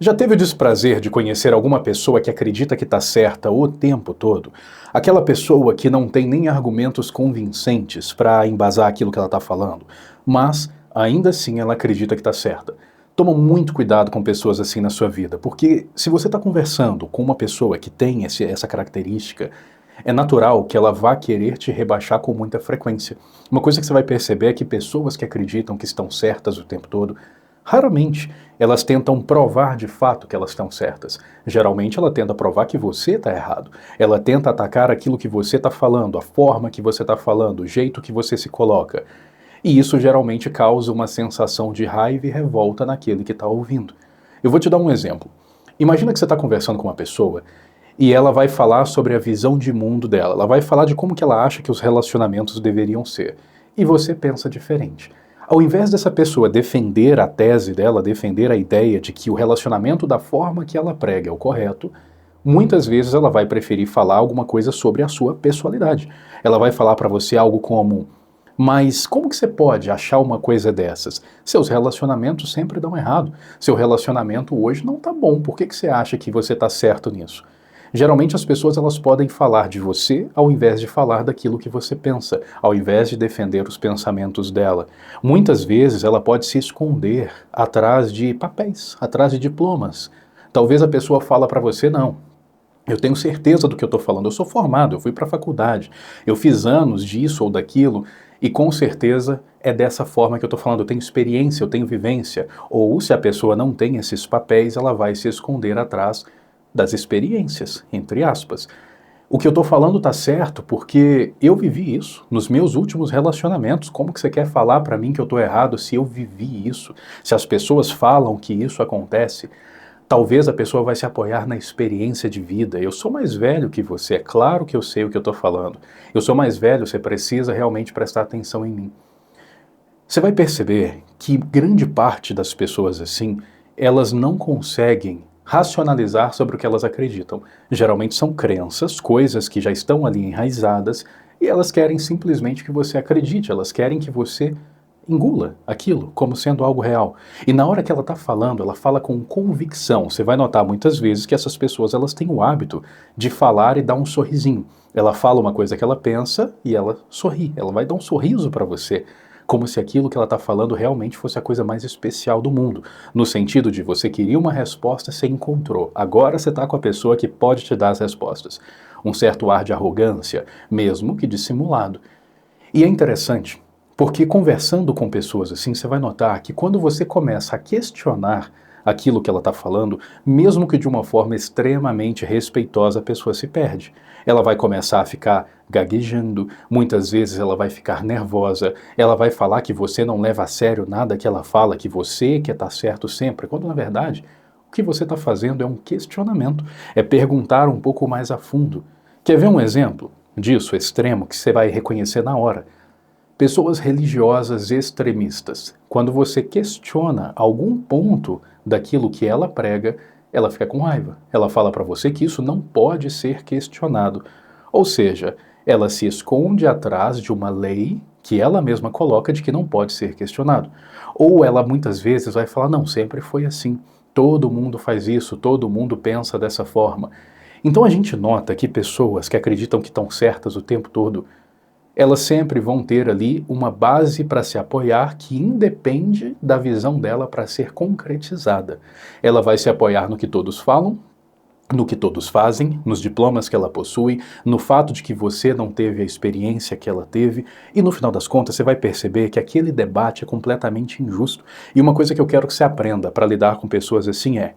Já teve o desprazer de conhecer alguma pessoa que acredita que está certa o tempo todo? Aquela pessoa que não tem nem argumentos convincentes para embasar aquilo que ela está falando, mas ainda assim ela acredita que está certa. Toma muito cuidado com pessoas assim na sua vida, porque se você está conversando com uma pessoa que tem essa característica, é natural que ela vá querer te rebaixar com muita frequência. Uma coisa que você vai perceber é que pessoas que acreditam que estão certas o tempo todo, raramente elas tentam provar de fato que elas estão certas. Geralmente ela tenta provar que você está errado. Ela tenta atacar aquilo que você está falando, a forma que você está falando, o jeito que você se coloca. E isso geralmente causa uma sensação de raiva e revolta naquele que está ouvindo. Eu vou te dar um exemplo. Imagina que você está conversando com uma pessoa e ela vai falar sobre a visão de mundo dela. Ela vai falar de como que ela acha que os relacionamentos deveriam ser. E você pensa diferente. Ao invés dessa pessoa defender a tese dela, defender a ideia de que o relacionamento da forma que ela prega é o correto, muitas vezes ela vai preferir falar alguma coisa sobre a sua pessoalidade. Ela vai falar para você algo como: mas como que você pode achar uma coisa dessas? Seus relacionamentos sempre dão errado. Seu relacionamento hoje não tá bom. Por que que você acha que você tá certo nisso? Geralmente as pessoas elas podem falar de você ao invés de falar daquilo que você pensa, ao invés de defender os pensamentos dela. Muitas vezes ela pode se esconder atrás de papéis, atrás de diplomas. Talvez a pessoa fala para você: não, eu tenho certeza do que eu estou falando, eu sou formado, eu fui para a faculdade, eu fiz anos disso ou daquilo, e com certeza é dessa forma que eu estou falando, eu tenho experiência, eu tenho vivência. Ou se a pessoa não tem esses papéis, ela vai se esconder atrás das experiências, entre aspas. O que eu estou falando está certo porque eu vivi isso nos meus últimos relacionamentos. Como que você quer falar para mim que eu estou errado se eu vivi isso? Se as pessoas falam que isso acontece, talvez a pessoa vai se apoiar na experiência de vida. Eu sou mais velho que você, é claro que eu sei o que eu estou falando. Eu sou mais velho, você precisa realmente prestar atenção em mim. Você vai perceber que grande parte das pessoas assim, elas não conseguem racionalizar sobre o que elas acreditam. Geralmente são crenças, coisas que já estão ali enraizadas, e elas querem simplesmente que você acredite, elas querem que você engula aquilo como sendo algo real. E na hora que ela está falando, ela fala com convicção. Você vai notar muitas vezes que essas pessoas elas têm o hábito de falar e dar um sorrisinho. Ela fala uma coisa que ela pensa e ela sorri. Ela vai dar um sorriso para você, como se aquilo que ela está falando realmente fosse a coisa mais especial do mundo. No sentido de você queria uma resposta, você encontrou. Agora você está com a pessoa que pode te dar as respostas. Um certo ar de arrogância, mesmo que dissimulado. E é interessante, porque conversando com pessoas assim, você vai notar que quando você começa a questionar aquilo que ela está falando, mesmo que de uma forma extremamente respeitosa, a pessoa se perde. Ela vai começar a ficar gaguejando, muitas vezes ela vai ficar nervosa, ela vai falar que você não leva a sério nada que ela fala, que você quer estar certo sempre, quando na verdade o que você está fazendo é um questionamento, é perguntar um pouco mais a fundo. Quer ver um exemplo disso extremo que você vai reconhecer na hora? Pessoas religiosas extremistas. Quando você questiona algum ponto daquilo que ela prega, ela fica com raiva. Ela fala para você que isso não pode ser questionado. Ou seja, ela se esconde atrás de uma lei que ela mesma coloca de que não pode ser questionado. Ou ela muitas vezes vai falar: não, sempre foi assim. Todo mundo faz isso, todo mundo pensa dessa forma. Então a gente nota que pessoas que acreditam que estão certas o tempo todo, elas sempre vão ter ali uma base para se apoiar que independe da visão dela para ser concretizada. Ela vai se apoiar no que todos falam, no que todos fazem, nos diplomas que ela possui, no fato de que você não teve a experiência que ela teve, e no final das contas você vai perceber que aquele debate é completamente injusto. E uma coisa que eu quero que você aprenda para lidar com pessoas assim é: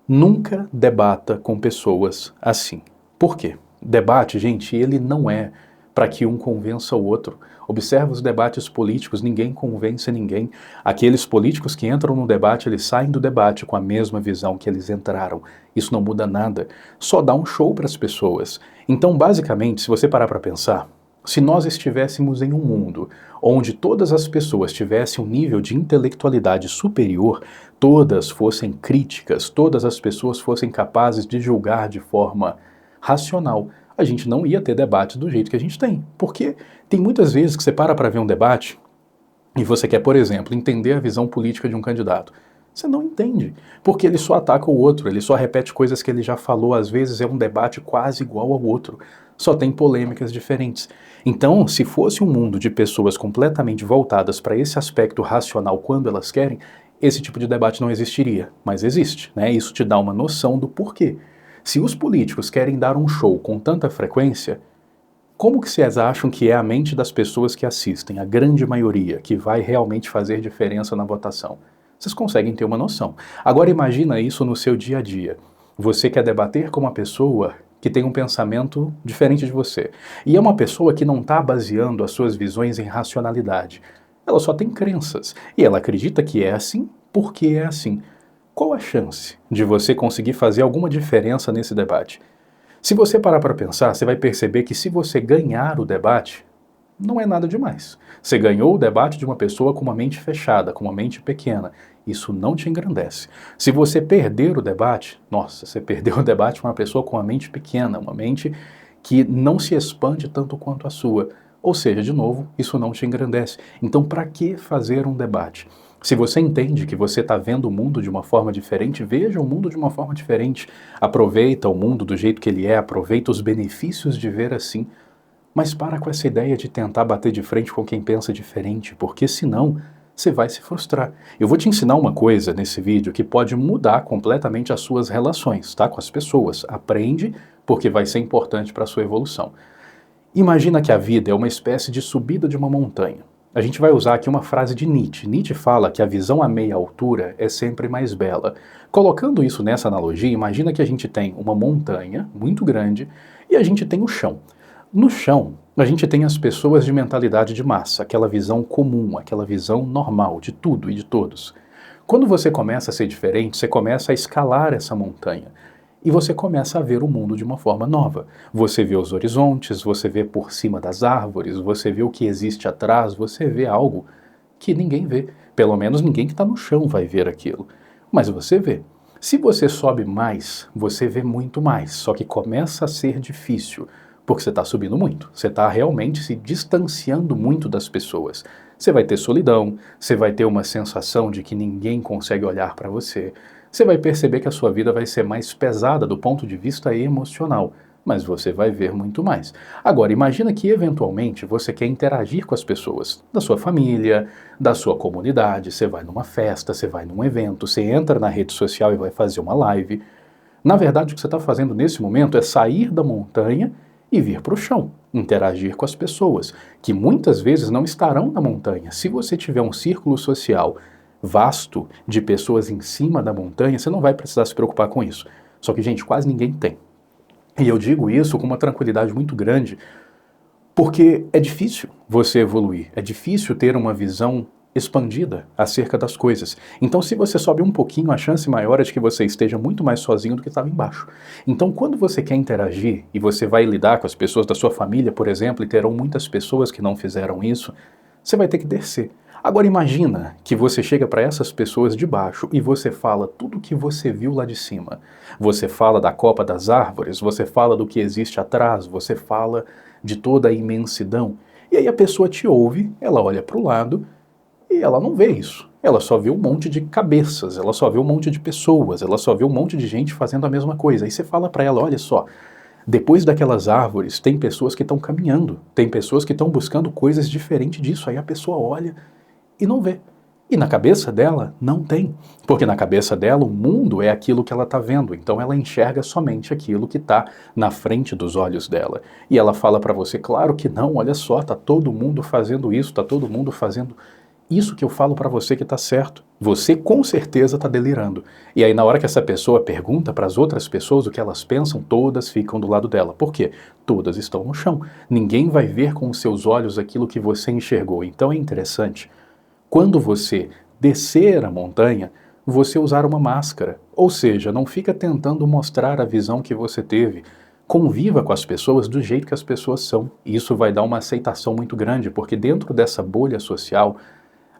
nunca debata com pessoas assim. Por quê? Debate, gente, ele não é para que um convença o outro. Observa os debates políticos, ninguém convence ninguém. Aqueles políticos que entram no debate, eles saem do debate com a mesma visão que eles entraram. Isso não muda nada, só dá um show para as pessoas. Então, basicamente, se você parar para pensar, se nós estivéssemos em um mundo onde todas as pessoas tivessem um nível de intelectualidade superior, todas fossem críticas, todas as pessoas fossem capazes de julgar de forma racional, a gente não ia ter debate do jeito que a gente tem. Porque tem muitas vezes que você para ver um debate e você quer, por exemplo, entender a visão política de um candidato. Você não entende, porque ele só ataca o outro, ele só repete coisas que ele já falou, às vezes é um debate quase igual ao outro, só tem polêmicas diferentes. Então, se fosse um mundo de pessoas completamente voltadas para esse aspecto racional quando elas querem, esse tipo de debate não existiria, mas existe, né? Isso te dá uma noção do porquê. Se os políticos querem dar um show com tanta frequência, como que vocês acham que é a mente das pessoas que assistem, a grande maioria, que vai realmente fazer diferença na votação? Vocês conseguem ter uma noção. Agora imagina isso no seu dia a dia. Você quer debater com uma pessoa que tem um pensamento diferente de você. E é uma pessoa que não está baseando as suas visões em racionalidade. Ela só tem crenças. E ela acredita que é assim porque é assim. Qual a chance de você conseguir fazer alguma diferença nesse debate? Se você parar para pensar, você vai perceber que se você ganhar o debate, não é nada demais. Você ganhou o debate de uma pessoa com uma mente fechada, com uma mente pequena. Isso não te engrandece. Se você perder o debate, nossa, você perdeu o debate com uma pessoa com uma mente pequena, uma mente que não se expande tanto quanto a sua. Ou seja, de novo, isso não te engrandece. Então, para que fazer um debate? Se você entende que você está vendo o mundo de uma forma diferente, veja o mundo de uma forma diferente. Aproveita o mundo do jeito que ele é, aproveita os benefícios de ver assim. Mas para com essa ideia de tentar bater de frente com quem pensa diferente, porque senão você vai se frustrar. Eu vou te ensinar uma coisa nesse vídeo que pode mudar completamente as suas relações, tá, com as pessoas. Aprende, porque vai ser importante para a sua evolução. Imagina que a vida é uma espécie de subida de uma montanha. A gente vai usar aqui uma frase de Nietzsche. Nietzsche fala que a visão a meia altura é sempre mais bela. Colocando isso nessa analogia, imagina que a gente tem uma montanha muito grande e a gente tem o chão. No chão, a gente tem as pessoas de mentalidade de massa, aquela visão comum, aquela visão normal de tudo e de todos. Quando você começa a ser diferente, você começa a escalar essa montanha. E você começa a ver o mundo de uma forma nova. Você vê os horizontes, você vê por cima das árvores, você vê o que existe atrás, você vê algo que ninguém vê. Pelo menos ninguém que está no chão vai ver aquilo. Mas você vê. Se você sobe mais, você vê muito mais. Só que começa a ser difícil, porque você está subindo muito. Você está realmente se distanciando muito das pessoas. Você vai ter solidão, você vai ter uma sensação de que ninguém consegue olhar para você. Você vai perceber que a sua vida vai ser mais pesada do ponto de vista emocional, mas você vai ver muito mais. Agora, imagina que eventualmente você quer interagir com as pessoas da sua família, da sua comunidade, você vai numa festa, você vai num evento, você entra na rede social e vai fazer uma live. Na verdade, o que você está fazendo nesse momento é sair da montanha e vir para o chão, interagir com as pessoas, que muitas vezes não estarão na montanha. Se você tiver um círculo social vasto de pessoas em cima da montanha, você não vai precisar se preocupar com isso. Só que, gente, quase ninguém tem. E eu digo isso com uma tranquilidade muito grande, porque é difícil você evoluir, é difícil ter uma visão expandida acerca das coisas. Então, se você sobe um pouquinho, a chance maior é de que você esteja muito mais sozinho do que estava embaixo. Então, quando você quer interagir e você vai lidar com as pessoas da sua família, por exemplo, e terão muitas pessoas que não fizeram isso, você vai ter que descer. Agora imagina que você chega para essas pessoas de baixo e você fala tudo o que você viu lá de cima. Você fala da copa das árvores, você fala do que existe atrás, você fala de toda a imensidão. E aí a pessoa te ouve, ela olha para o lado e ela não vê isso. Ela só vê um monte de cabeças, ela só vê um monte de pessoas, ela só vê um monte de gente fazendo a mesma coisa. Aí você fala para ela, olha só, depois daquelas árvores tem pessoas que estão caminhando, tem pessoas que estão buscando coisas diferentes disso. Aí a pessoa olha e não vê. E na cabeça dela, não tem. Porque na cabeça dela, o mundo é aquilo que ela está vendo. Então ela enxerga somente aquilo que está na frente dos olhos dela. E ela fala para você, claro que não, olha só, está todo mundo fazendo isso, está todo mundo fazendo isso que eu falo para você que está certo. Você com certeza está delirando. E aí na hora que essa pessoa pergunta para as outras pessoas o que elas pensam, todas ficam do lado dela. Por quê? Todas estão no chão. Ninguém vai ver com os seus olhos aquilo que você enxergou. Então é interessante, quando você descer a montanha, você usar uma máscara. Ou seja, não fica tentando mostrar a visão que você teve. Conviva com as pessoas do jeito que as pessoas são. E isso vai dar uma aceitação muito grande, porque dentro dessa bolha social,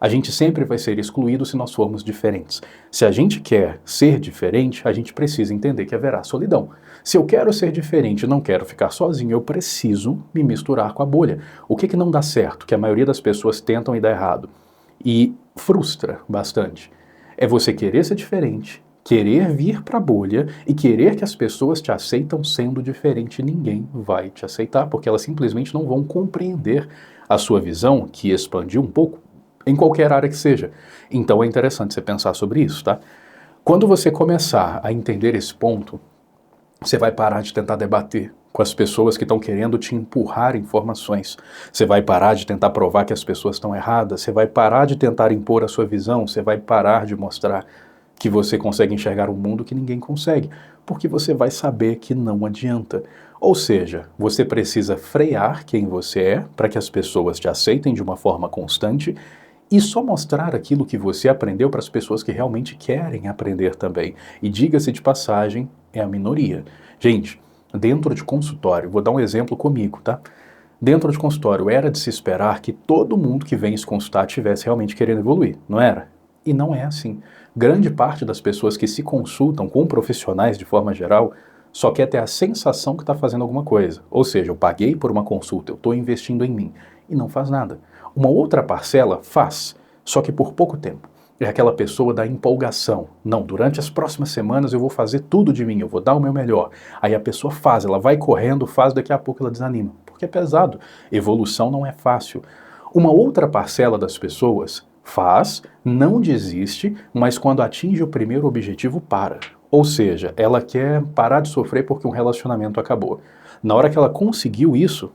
a gente sempre vai ser excluído se nós formos diferentes. Se a gente quer ser diferente, a gente precisa entender que haverá solidão. Se eu quero ser diferente e não quero ficar sozinho, eu preciso me misturar com a bolha. O que não dá certo, que a maioria das pessoas tentam e dá errado? E frustra bastante, É você querer ser diferente, querer vir para a bolha e querer que as pessoas te aceitam sendo diferente. Ninguém vai te aceitar, porque elas simplesmente não vão compreender a sua visão, que expandiu um pouco, em qualquer área que seja. Então é interessante você pensar sobre isso, tá? Quando você começar a entender esse ponto, você vai parar de tentar debater com as pessoas que estão querendo te empurrar informações. Você vai parar de tentar provar que as pessoas estão erradas. Você vai parar de tentar impor a sua visão. Você vai parar de mostrar que você consegue enxergar um mundo que ninguém consegue, porque você vai saber que não adianta. Ou seja, você precisa frear quem você é para que as pessoas te aceitem de uma forma constante e só mostrar aquilo que você aprendeu para as pessoas que realmente querem aprender também. E diga-se de passagem, é a minoria. Gente, dentro de consultório, vou dar um exemplo comigo, tá? Dentro de consultório, era de se esperar que todo mundo que vem se consultar estivesse realmente querendo evoluir, não era? E não é assim. Grande parte das pessoas que se consultam com profissionais de forma geral só quer ter a sensação que está fazendo alguma coisa. Ou seja, eu paguei por uma consulta, eu estou investindo em mim. E não faz nada. Uma outra parcela faz, só que por pouco tempo. É aquela pessoa da empolgação. Não, durante as próximas semanas eu vou fazer tudo de mim, eu vou dar o meu melhor. Aí a pessoa faz, ela vai correndo, faz, daqui a pouco ela desanima. Porque é pesado. Evolução não é fácil. Uma outra parcela das pessoas faz, não desiste, mas quando atinge o primeiro objetivo, para. Ou seja, ela quer parar de sofrer porque um relacionamento acabou. Na hora que ela conseguiu isso,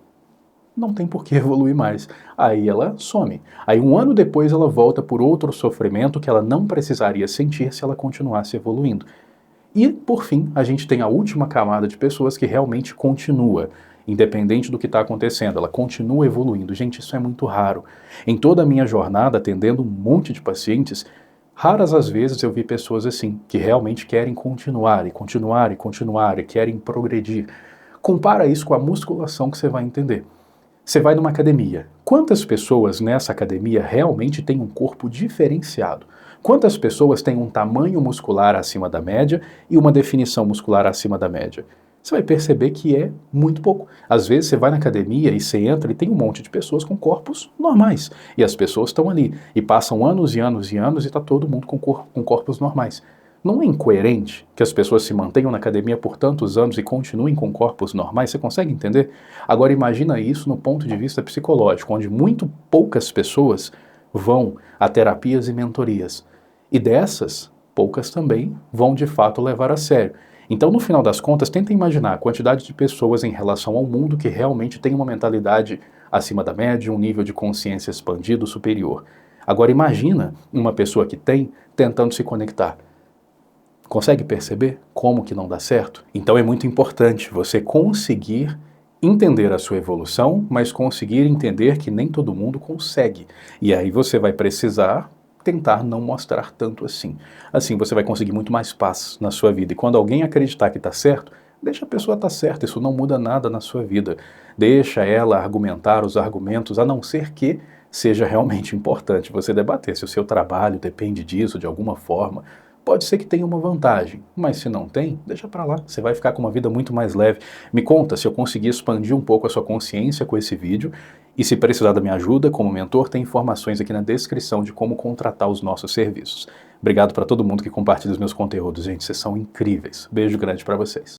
não tem por que evoluir mais. Aí ela some. Aí um ano depois ela volta por outro sofrimento que ela não precisaria sentir se ela continuasse evoluindo. E, por fim, a gente tem a última camada de pessoas que realmente continua, independente do que está acontecendo, ela continua evoluindo. Gente, isso é muito raro. Em toda a minha jornada, atendendo um monte de pacientes, raras as vezes eu vi pessoas assim, que realmente querem continuar e continuar e continuar e querem progredir. Compara isso com a musculação que você vai entender. Você vai numa academia. Quantas pessoas nessa academia realmente têm um corpo diferenciado? Quantas pessoas têm um tamanho muscular acima da média e uma definição muscular acima da média? Você vai perceber que é muito pouco. Às vezes você vai na academia e você entra e tem um monte de pessoas com corpos normais. E as pessoas estão ali e passam anos e anos e anos e está todo mundo com corpos normais. Não é incoerente que as pessoas se mantenham na academia por tantos anos e continuem com corpos normais? Você consegue entender? Agora imagina isso no ponto de vista psicológico, onde muito poucas pessoas vão a terapias e mentorias. E dessas, poucas também vão de fato levar a sério. Então, no final das contas, tenta imaginar a quantidade de pessoas em relação ao mundo que realmente tem uma mentalidade acima da média, um nível de consciência expandido superior. Agora imagina uma pessoa que tem tentando se conectar. Consegue perceber como que não dá certo? Então é muito importante você conseguir entender a sua evolução, mas conseguir entender que nem todo mundo consegue. E aí você vai precisar tentar não mostrar tanto assim. Assim você vai conseguir muito mais paz na sua vida. E quando alguém acreditar que está certo, deixa a pessoa estar certa, isso não muda nada na sua vida. Deixa ela argumentar os argumentos, a não ser que seja realmente importante você debater se o seu trabalho depende disso de alguma forma. Pode ser que tenha uma vantagem, mas se não tem, deixa pra lá, você vai ficar com uma vida muito mais leve. Me conta se eu conseguir expandir um pouco a sua consciência com esse vídeo, e se precisar da minha ajuda como mentor, tem informações aqui na descrição de como contratar os nossos serviços. Obrigado para todo mundo que compartilha os meus conteúdos, gente, vocês são incríveis. Beijo grande para vocês.